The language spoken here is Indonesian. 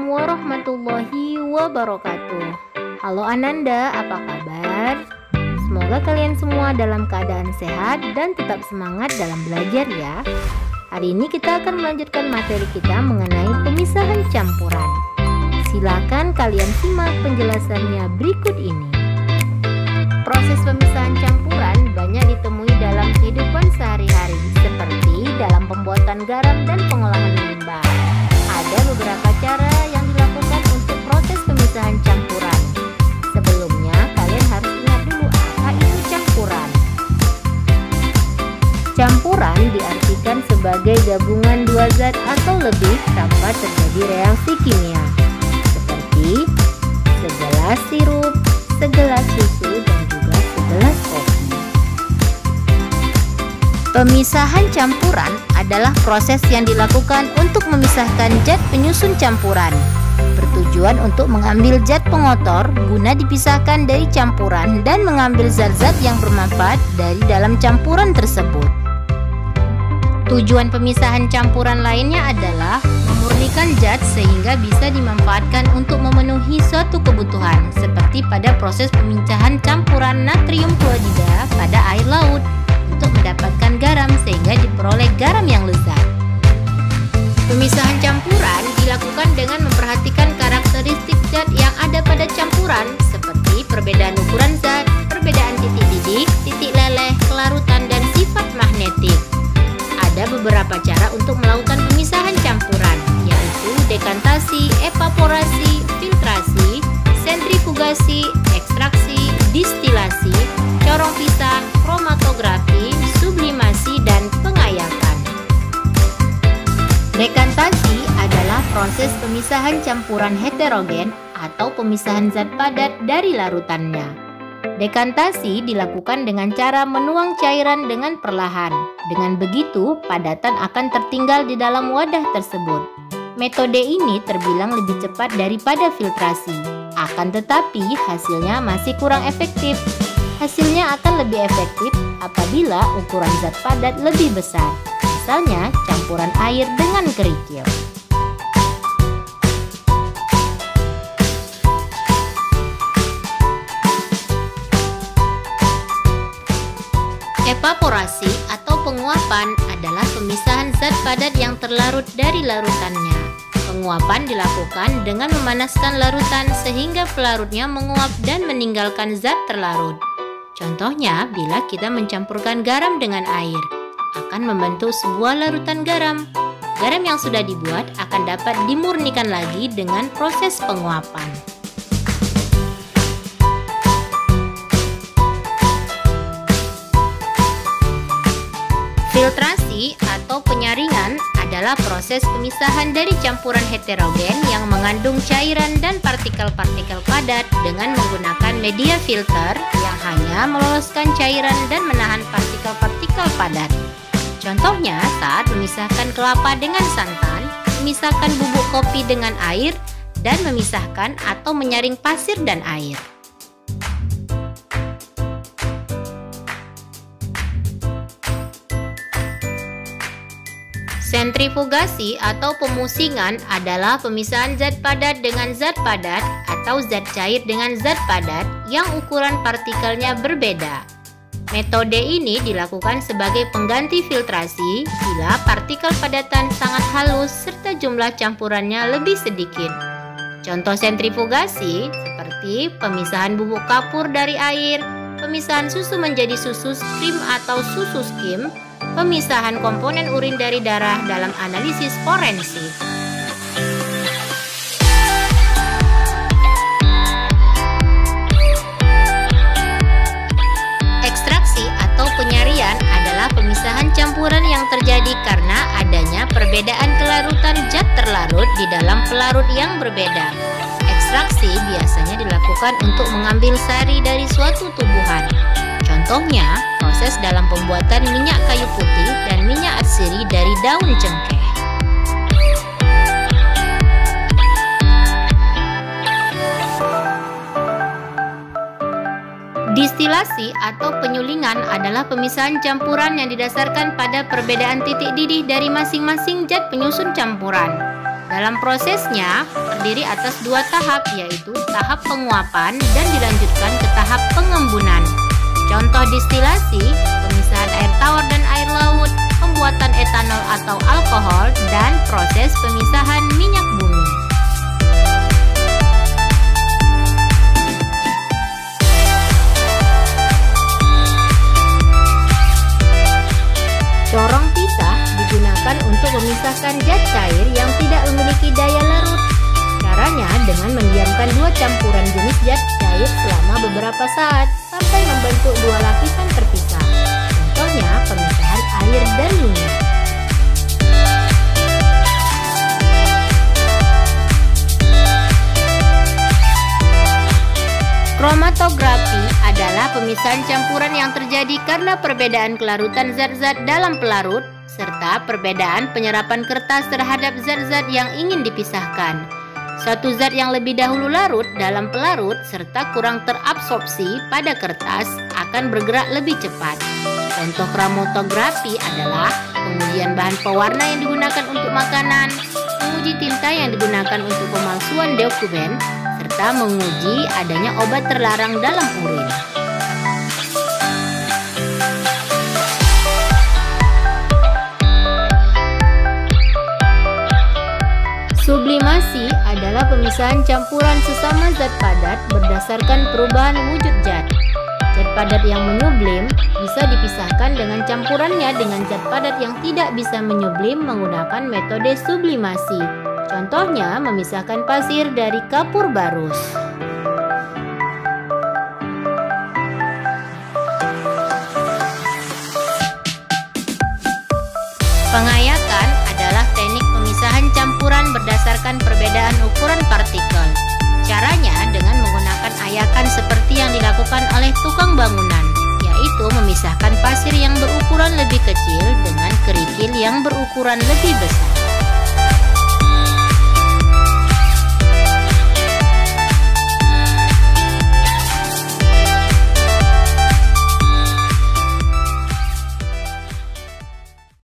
warahmatullahi wabarakatuh. Halo Ananda, apa kabar? Semoga kalian semua dalam keadaan sehat dan tetap semangat dalam belajar ya. Hari ini kita akan melanjutkan materi kita mengenai pemisahan campuran. Silakan kalian simak penjelasannya berikut ini. Proses pemisahan campuran banyak ditemui dalam kehidupan sehari-hari, seperti dalam pembuatan garam dan pengolahan limbah. Ada beberapa cara yang dilakukan untuk proses pemisahan campuran. Sebelumnya, kalian harus ingat dulu apa itu campuran. Campuran diartikan sebagai gabungan dua zat atau lebih tanpa terjadi reaksi kimia, seperti segelas sirup, segelas susu, dan juga segelas kopi. Pemisahan campuran adalah proses yang dilakukan untuk memisahkan zat penyusun campuran. Bertujuan untuk mengambil zat pengotor guna dipisahkan dari campuran dan mengambil zat-zat yang bermanfaat dari dalam campuran tersebut. Tujuan pemisahan campuran lainnya adalah memurnikan zat sehingga bisa dimanfaatkan untuk memenuhi suatu kebutuhan, seperti pada proses pemincahan campuran natrium klorida pada air laut untuk mendapatkan garam sehingga diperoleh garam yang lezat. Pemisahan campuran dilakukan dengan memperhatikan karakteristik zat yang ada pada campuran, seperti perbedaan ukuran zat, perbedaan titik didih, titik leleh, kelarutan, dan sifat magnetik. Ada beberapa cara untuk melakukan pemisahan campuran, yaitu dekantasi, evaporasi, filtrasi, sentrifugasi, ekstraksi, distilasi, corong pisah, kromatografi, sublimasi, dan pengayakan. Dekantasi adalah proses pemisahan campuran heterogen atau pemisahan zat padat dari larutannya. Dekantasi dilakukan dengan cara menuang cairan dengan perlahan. Dengan begitu, padatan akan tertinggal di dalam wadah tersebut. Metode ini terbilang lebih cepat daripada filtrasi. Akan tetapi, hasilnya masih kurang efektif. Hasilnya akan lebih efektif apabila ukuran zat padat lebih besar. Misalnya, campuran air dengan kerikil. Evaporasi atau penguapan adalah pemisahan zat padat yang terlarut dari larutannya. Penguapan dilakukan dengan memanaskan larutan sehingga pelarutnya menguap dan meninggalkan zat terlarut. Contohnya, bila kita mencampurkan garam dengan air, akan membentuk sebuah larutan garam. Garam yang sudah dibuat akan dapat dimurnikan lagi dengan proses penguapan. Filtrasi atau penyaringan adalah proses pemisahan dari campuran heterogen yang mengandung cairan dan partikel-partikel padat dengan menggunakan media filter yang hanya meloloskan cairan dan menahan partikel-partikel padat. Contohnya saat memisahkan kelapa dengan santan, memisahkan bubuk kopi dengan air, dan memisahkan atau menyaring pasir dan air. Sentrifugasi atau pemusingan adalah pemisahan zat padat dengan zat padat atau zat cair dengan zat padat yang ukuran partikelnya berbeda. Metode ini dilakukan sebagai pengganti filtrasi bila partikel padatan sangat halus serta jumlah campurannya lebih sedikit. Contoh sentrifugasi seperti pemisahan bubuk kapur dari air, pemisahan susu menjadi susu krim atau susu skim, pemisahan komponen urin dari darah dalam analisis forensik. Ekstraksi atau penyarian adalah pemisahan campuran yang terjadi karena adanya perbedaan kelarutan zat terlarut di dalam pelarut yang berbeda. Ekstraksi biasanya dilakukan untuk mengambil sari dari suatu tumbuhan. Contohnya, proses dalam pembuatan minyak kayu putih dan minyak atsiri dari daun cengkeh. Distilasi atau penyulingan adalah pemisahan campuran yang didasarkan pada perbedaan titik didih dari masing-masing zat penyusun campuran. Dalam prosesnya terdiri atas 2 tahap, yaitu tahap penguapan dan dilanjutkan ke tahap pengembunan. Contoh distilasi, pemisahan air tawar dan air laut, pembuatan etanol atau alkohol, dan proses pemisahan minyak bumi. Corong pisah digunakan untuk memisahkan zat cair yang tidak memiliki daya larut. Caranya dengan mendiamkan 2 campuran jenis zat cair selama beberapa saat sampai membentuk 2 lapisan terpisah. Contohnya pemisahan air dan minyak. Kromatografi adalah pemisahan campuran yang terjadi karena perbedaan kelarutan zat-zat dalam pelarut serta perbedaan penyerapan kertas terhadap zat-zat yang ingin dipisahkan. Suatu zat yang lebih dahulu larut dalam pelarut serta kurang terabsorpsi pada kertas akan bergerak lebih cepat. Contoh kromatografi adalah pengujian bahan pewarna yang digunakan untuk makanan, menguji tinta yang digunakan untuk pemalsuan dokumen, serta menguji adanya obat terlarang dalam urin. Sublimasi adalah pemisahan campuran sesama zat padat berdasarkan perubahan wujud zat. Zat padat yang menyublim bisa dipisahkan dengan campurannya dengan zat padat yang tidak bisa menyublim menggunakan metode sublimasi. Contohnya memisahkan pasir dari kapur barus. Pengayakan adalah teknik pemisahan campuran berdasarkan perbedaan ukuran partikel. Caranya dengan menggunakan ayakan seperti yang dilakukan oleh tukang bangunan, yaitu memisahkan pasir yang berukuran lebih kecil dengan kerikil yang berukuran lebih besar.